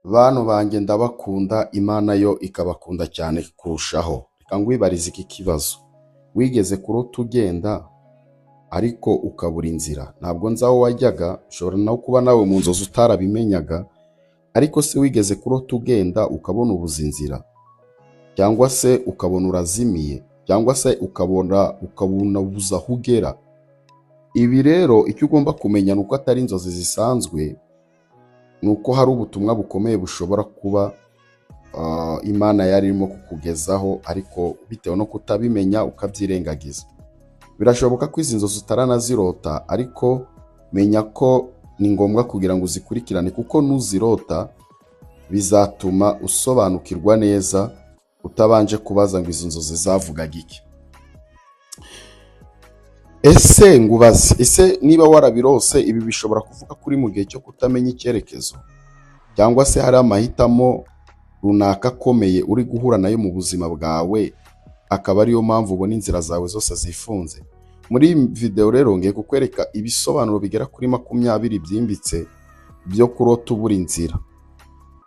Bantu banjye ndabakunda, Imana yo ikabakunda cyane kurushaho. Reka ngwibarize iki kibazo. Wigeze kurota ugenda ariko ukabura inzira? Ntabwo nzi aho wajyaga, ushobora no kuba nawe mu nzozi utarabimenyaga, ariko se wigeze kurota ugenda ukabona ubuze inzira? Cyangwa se ukabona urazimiye? Cyangwa se ukabona ubuze aho ugera? Ibi rero icyo ugomba kumenya ni uko atari inzozi zisanzwe, ni uko hari ubutumwa bukomeye bushobora kuba Imana yari irimo kukugezaho, ariko bitewe no kutabimenya ukabyirengagiza. Birashoboka ko izi nzozi utaranazirota, ariko menya ko ni ngombwa kugira ngo uzikurikirane, kuko nuzirota bizatuma usobanukirwa neza utabanje kubaza ngo izi nzozi zavugaga iki. Ese ngubaze, niba warabirose, ibi bishobora kuvuga kuri mu gihe cyo kutamenya icyerekezo, cyangwa se hari amahitamo runaka akomeye uri guhura nayo mu buzima bwawe, akaba ariyo mpamvu ubona inzira zawe zose zifunze? Muri iyi video rero ngiye kukwereka ibisobanuro bigera kuri 20 byimbitse byo kurota ubura inzira,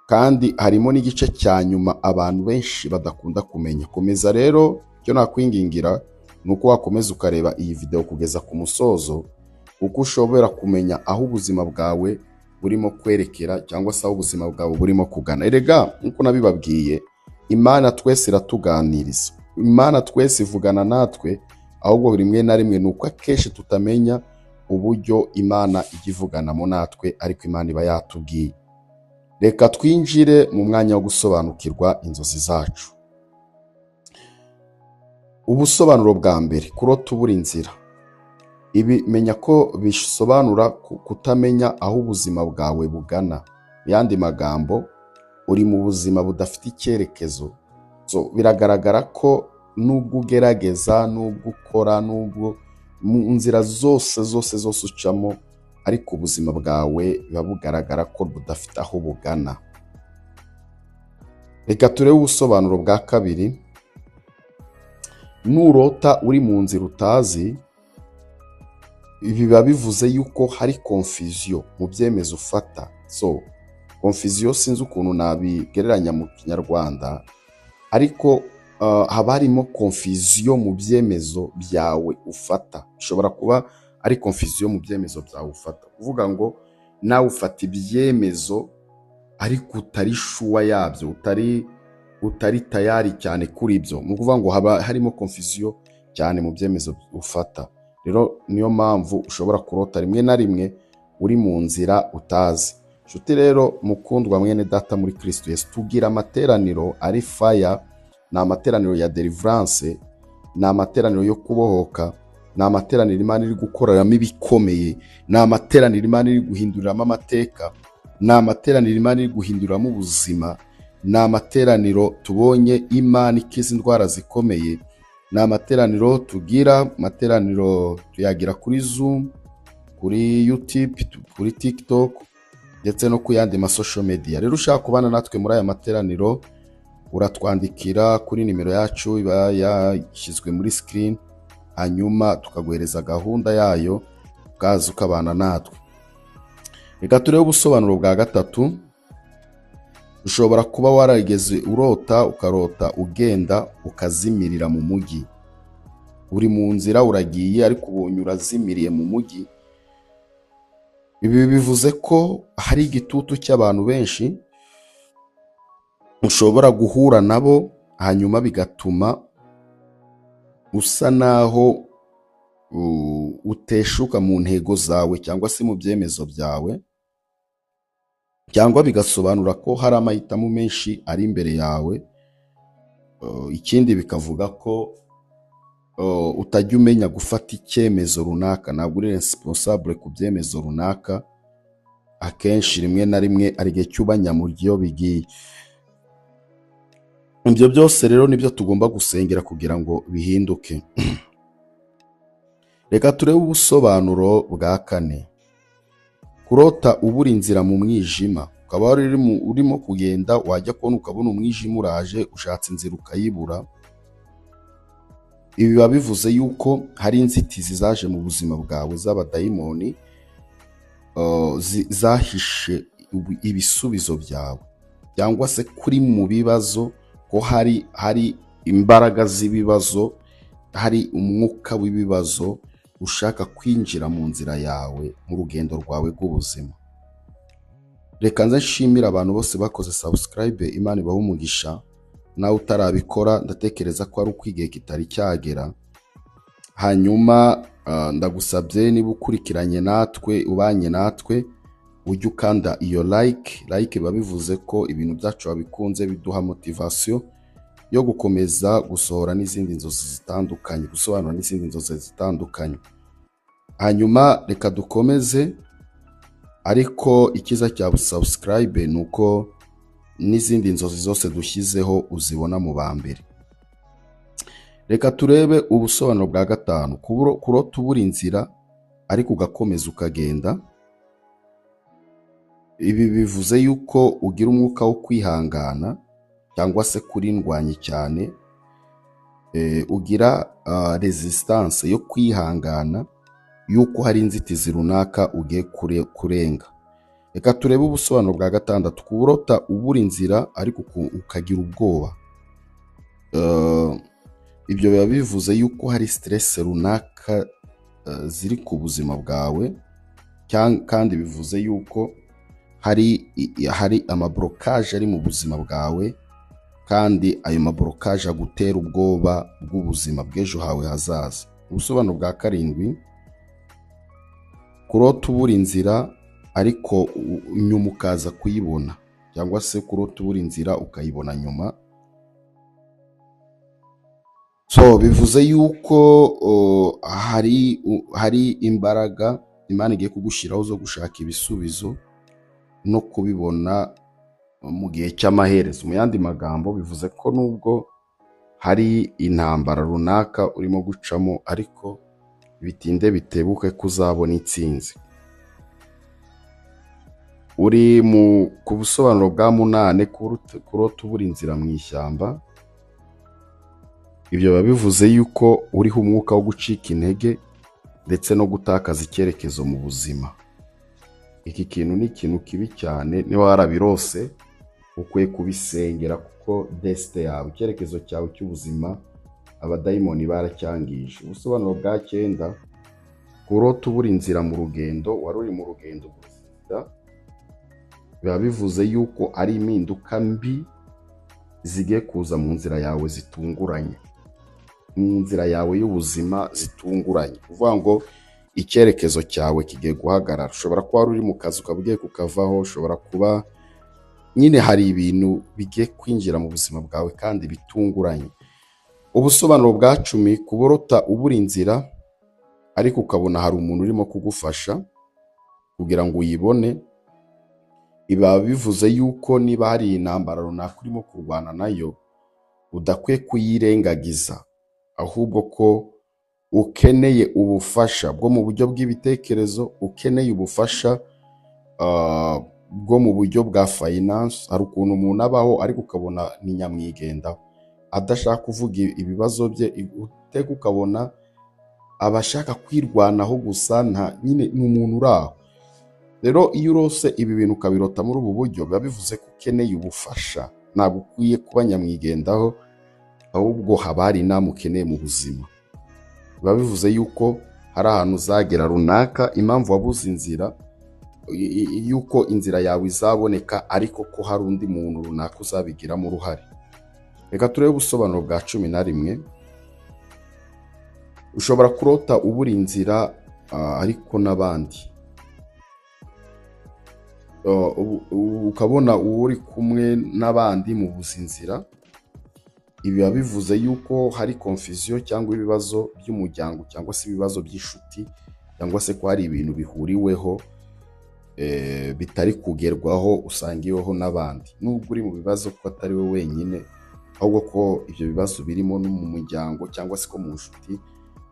kandi harimo n'igice cya nyuma abantu benshi badakunda kumenya. Komeza rero, icyo nakwingingira ni uko wakomeza ukareba iyi video kugeza ku musozo, kuko ushobora kumenya aho ubuzima bwawe burimo kwerekera, cyangwa se aho ubuzima bwawe burimo kugana. Erega nkuko nabibabwiye, Imana twese iratuganiriza, Imana twese ivugana natwe, ahubwo rimwe na rimwe ni uko akenshi tutamenya uburyo Imana ijya ivuganamo natwe, ariko Imana iba yatubwiye. Reka twinjire mu mwanya wo gusobanukirwa inzozi zacu. Ubusobanuro bwa mbere: kurota ubura inzira. Ibi menya ko bisobanura kutamenya aho ubuzima bwawe bugana. Mu yandi magambo, uri mu buzima budafite icyerekezo. Biragaragara ko nubwo ugerageza, nubwo ukora, nubwo mu nzira zose ucamo, ariko ubuzima bwawe biba bugaragara ko budafite aho bugana. Reka turebe ubusobanuro bwa kabiri. Nurota uri mu nzira utazi, biba bivuze yuko hari confusion mu byemezo ufata. Confusion sinzi ukuntu nabigereranya mu Kinyarwanda, ariko haba harimo confusion mu byemezo byawe ufata. Bishobora kuba ari confusion mu byemezo byawe ufata, kuvuga ngo nawe ufata ibyemezo ariko utari sure yabyo, utari tayari cyane kuri ibyo. Ni ukuvuga ngo haba harimo confusion cyane mu byemezo ufata. Rero niyo mpamvu ushobora kurota rimwe na rimwe uri mu nzira utazi. Nshuti rero mukundwa mwene data muri Kristo Yesu, tugira amateraniro ari fire, ni amateraniro ya deliverance, ni amateraniro yo kubohoka, ni amateraniro Imana iri gukoreramo ibikomeye, ni amateraniro Imana iri guhinduriramo amateka, ni amateraniro Imana iri guhinduriramo ubuzima, ni amateraniro tubonye Imana ikiza indwara zikomeye, ni amateraniro tugira, amateraniro tuyagira kuri Zoom, kuri YouTube, kuri TikTok, ndetse no ku yandi ma social media. Rero ushaka kubana natwe muri aya materaniro, uratwandikira kuri nimero yacu iba yashyizwe muri screen, hanyuma tukaguhereza gahunda yayo, ukaza ukabana natwe. Reka turebe ubusobanuro bwa gatatu. Ushobora kuba warageze ukarota ugenda ukazimirira mu mujyi. Uri mu nzira uragiye, ariko ubonye urazimiriye mu mujyi. Ibi bivuze ko hari igitutu cy'abantu benshi ushobora guhura nabo, hanyuma bigatuma usa naho uteshuka mu ntego zawe, cyangwa se mu byemezo byawe, cyangwa bigasobanura ko hari amahitamo menshi ari imbere yawe. Ikindi bikavuga ko utajya umenya gufata icyemezo runaka, ntabwo uri responsable ku byemezo runaka. Akenshi rimwe na rimwe ari igihe cyubanya mu gihe bigiye. Ibyo byose rero nibyo tugomba gusengera kugira ngo bihinduke. Reka turebe ubusobanuro bwa kane. Kurota ubura inzira mu mwijima. Ukaba urimo kugenda, wajya kubona ukabona umwijima uraje, ushatse inzira ukayibura. Ibi biba bivuze yuko hari inzitizi zaje mu buzima bwawe z'abadayimoni, zahishe ibisubizo byawe. cyangwa se kuri mu bibazo, ko hari imbaraga z'ibibazo, hari umwuka w'ibibazo ushaka kwinjira mu nzira yawe, mu rugendo rwawe rw'ubuzima. Reka nze nshimira abantu bose bakoze subscribe, Imana ibahe umugisha. Nawe utarabikora ndatekereza ko ari uko igihe kitari cyagera. Hanyuma ndagusabye niba ukurikiranye natwe, ubanye natwe, ujye ukanda iyo like biba bivuze ko ibintu byacu wabikunze, biduha motivation yo gukomeza gusohora n'izindi nzozi zitandukanye, gusobanura n'izindi nzozi zitandukanye. Hanyuma reka dukomeze, ariko ikiza cya subscribe ni uko n'izindi nzozi zose dushyizeho uzibona mu ba mbere. Reka turebe ubusobanuro bwa gatanu. Kurota ubura inzira ariko ugakomeza ukagenda. Ibi bivuze yuko ugira umwuka wo kwihangana cyangwa se kurindwanya cyane, ugira resistance yo kwihangana yuko hari inzitizi runaka ugiye kurenga. Reka turebe ubusobanuro bwa gatandatu. Kurota ubura inzira ariko ukagira ubwoba. Ibyo biba bivuze yuko hari stress runaka ziri ku buzima bwawe, kandi bivuze yuko hari amablokage ari mu buzima bwawe, kandi ayo mablokage agutera ubwoba bw'ubuzima bw'ejo hawe hazaza. Ubusobanuro bwa karindwi. Kurota ubura inzira ariko nyuma ukaza kuyibona, cyangwa se kurota ubura inzira ukayibona nyuma. So bivuze yuko hari imbaraga Imana igiye kugushyiraho zo gushaka ibisubizo no kubibona mu gihe cy'amaherezo. Mu yandi magambo bivuze ko nubwo hari intambara runaka urimo gucamo, ariko bitinde bitebuke ko uzabona intsinzi. Uri ku busobanuro bwa munane. Kurota ubura inzira mu ishyamba. Ibyo biba bivuze yuko uriho umwuka wo gucika intege ndetse no gutakaza icyerekezo mu buzima. Iki kintu ni ikintu kibi cyane. Niba warabirose ukwiye kubisengera, kuko desite yawe, icyerekezo cyawe cy'ubuzima, abadayimoni baracyangije. Ubusobanuro bwa 9. Kurota ubura inzira mu rugendo. Wari uri mu rugendo rw'ubuzima, biba bivuze yuko ari impinduka mbi zigiye kuza mu nzira yawe zitunguranye, mu nzira yawe y'ubuzima zitunguranye. Uvuga ngo icyerekezo cyawe kigiye guhagarara. Ushobora kuba wari uri mu kazi ukaba ugiye kukavaho, ushobora kuba nyine hari ibintu bigiye kwinjira mu buzima bwawe kandi bitunguranye. Ubusobanuro bwa 10. Kurota ubura inzira ariko ukabona hari umuntu urimo kugufasha kugira ngo uyibone. Iba bivuze yuko niba hari intambara runaka urimo kurwana nayo, udakwiye kuyirengagiza, ahubwo ko ukeneye ubufasha bwo mu buryo bw'ibitekerezo, ukeneye ubufasha bwo mu buryo bwa finance. Hari ukuntu umuntu abaho ariko ukabona ni nyamwigendaho, adashaka kuvuga ibibazo bye, uteka ukabona abashaka kwirwanaho gusa, nyine ni umuntu uri aho. Rero iyo urose ibi bintu ukabirota muri ubu buryo, biba bivuze ko ukeneye ubufasha. Ntabwo ukwiye kuba nyamwigendaho, ahubwo haba hari inama ukeneye mu buzima. Biba bivuze yuko hari ahantu uzagera runaka, impamvu wabuze inzira, yuko inzira yawe izaboneka, ariko ko hari undi muntu runaka uzabigiramo uruhare. Reka turebe ubusobanuro bwa 11. Ushobora kurota ubura inzira ariko n'abandi. Ukabona uwo uri kumwe n'abandi mu buzinzira. Ibi biba bivuze yuko hari confusion cyangwa ibibazo by'umuryango, cyangwa se ibibazo by'inshuti, cyangwa se ko hari ibintu bihuriweho bitari kugerwaho, usangiweho n'abandi. Nubwo uri mu bibazo ko atari we wenyine, ahubwo ko ibyo bibazo birimo no mu muryango cyangwa se ko mu nshuti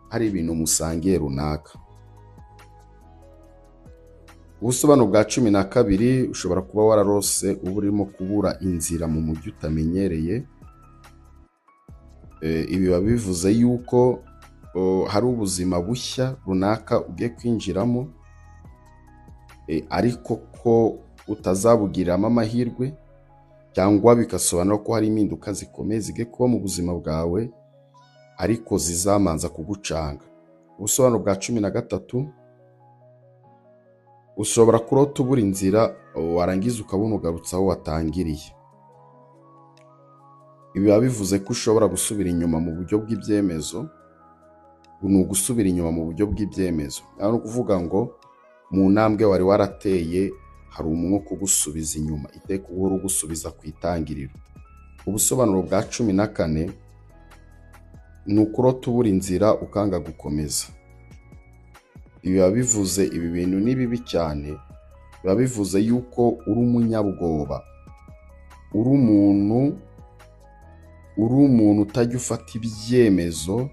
hari ibintu musangiye runaka. Ubusobanuro bwa 12. Ushobora kuba wararose uba urimo kubura inzira mu mujyi utamenyereye. Ibi biba bivuze yuko hari ubuzima bushya runaka ugiye kwinjiramo, ariko ko utazabugiriramo amahirwe, cyangwa bigasobanura ko hari impinduka zikomeye zigiye kuba mu buzima bwawe ariko zizamanza kugucanga. Ubusobanuro bwa 13, ushobora kurota ubura inzira warangiza ukabona ugarutse aho watangiriye. Ibi biba bivuze ko ushobora gusubira inyuma mu buryo bw'ibyemezo. Ni ugusubira inyuma mu buryo bw'ibyemezo, ni ukuvuga ngo mu ntambwe wari warateye hari umwuka ugusubiza inyuma, iteka uhora ugusubiza ku itangiriro. Ubusobanuro bwa 14, ni ukurota ubura inzira ukanga gukomeza. Ibi biba bivuze, ibi bintu ni bibi cyane, biba bivuze yuko uri umunyabwoba, uri umuntu utajya ufata ibyemezo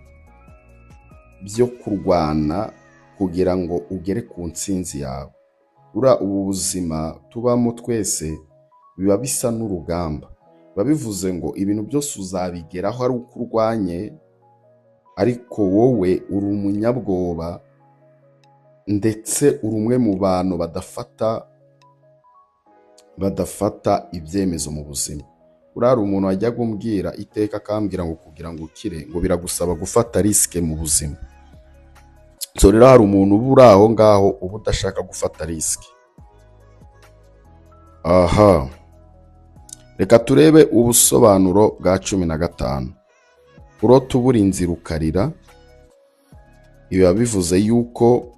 byo kurwana kugira ngo ugere ku ntsinzi yawe. Ubu buzima tubamo twese biba bisa n'urugamba, biba bivuze ngo ibintu byose uzabigeraho ari uko urwanye, ariko wowe uri umunyabwoba ndetse uri umwe mu bantu badafata ibyemezo mu buzima. Hari umuntu wajyaga umbwira iteka akambwira ngo kugira ngo ukire ngo biragusaba gufata risike mu buzima. So rero hari umuntu uba uri aho ngaho uba udashaka gufata risike. Aha, reka turebe ubusobanuro bwa 15. Kurota ubura inzira ukarira. Biba bivuze yuko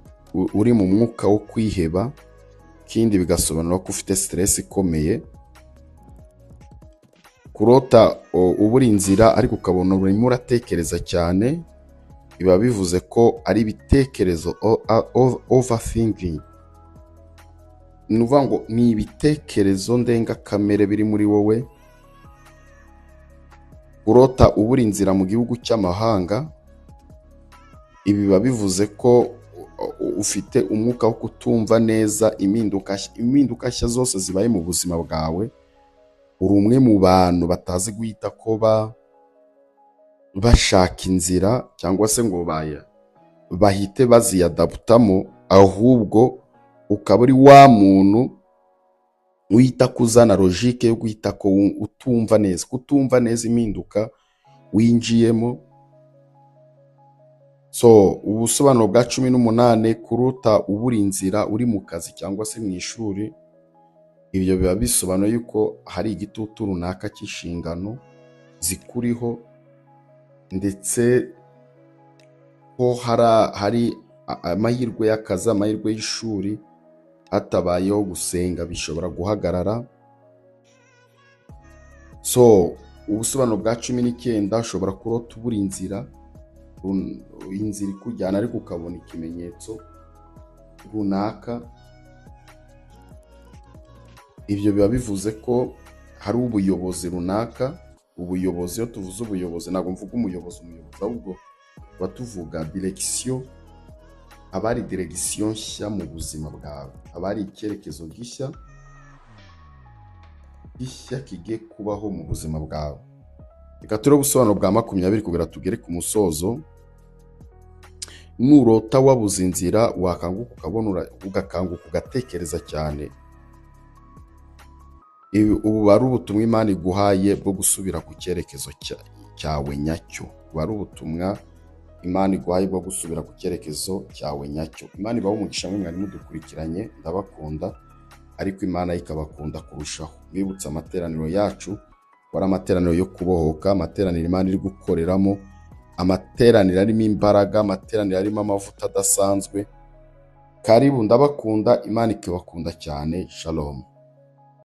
uri mu mwuka wo kwiheba, ikindi bigasobanura ko ufite stress ikomeye. Kurota ubura inzira ariko ukabona urimo uratekereza cyane, biba bivuze ko ari ibitekerezo overthinking. Ni ukuvuga ngo ni ibitekerezo ndengakamere biri muri wowe. Kurota ubura inzira mu gihugu cy'amahanga, ibi biba bivuze ko ufite umwuka wo kutumva neza impinduka nshya zose zibaye mu buzima bwawe. Uri umwe mu bantu batazi guhita ko bashaka inzira cyangwa se ngo bahite baziyadaptamo, ahubwo ukaba uri wa muntu uhita kuzana logique yo guhita ko kutumva neza impinduka winjiyemo. So ubusobanuro bwa 18, kurota ubura inzira uri mu kazi cyangwa se mu ishuri. Ibyo biba bisobanuye yuko hari igitutu runaka cy'inshingano zikuriho, ndetse ko hari amahirwe y'akazi, amahirwe y'ishuri, hatabayeho gusenga bishobora guhagarara. So ubusobanuro bwa 19, ushobora kurota ubura inzira ikujyana ariko ukabona ikimenyetso runaka. Ibyo biba bivuze ko hari ubuyobozi runaka. Ubuyobozi, iyo tuvuze ubuyobozi ntabwo mvuga umuyobozi ahubwo tuba tuvuga direction. Haba hari direction nshya mu buzima bwawe, haba hari icyerekezo gishya kigiye kubaho mu buzima bwawe. Reka turebe ubusobanuro bwa 20 kugira tugere ku musozo. Nurota wabuze inzira wakanguka ukabona ugakanguka ugatekereza cyane, ubu ari ubutumwa Imana iguhaye bwo gusubira ku cyerekezo cyawe nyacyo. Ari ubutumwa Imana iguhaye bwo gusubira ku cyerekezo cyawe nyacyo. Imana ibaho umugisha mwe mwari mudukurikiranye, ndabakunda ariko Imana ikabakunda kurushaho. Mwibutsa amateraniro yacu, wari amateraniro yo kubohoka, amateraniro Imana iri gukoreramo, amateraniro arimo imbaraga, amateraniro arimo amavuta adasanzwe. Karibu, ndabakunda, Imana ikabakunda cyane. Shalom.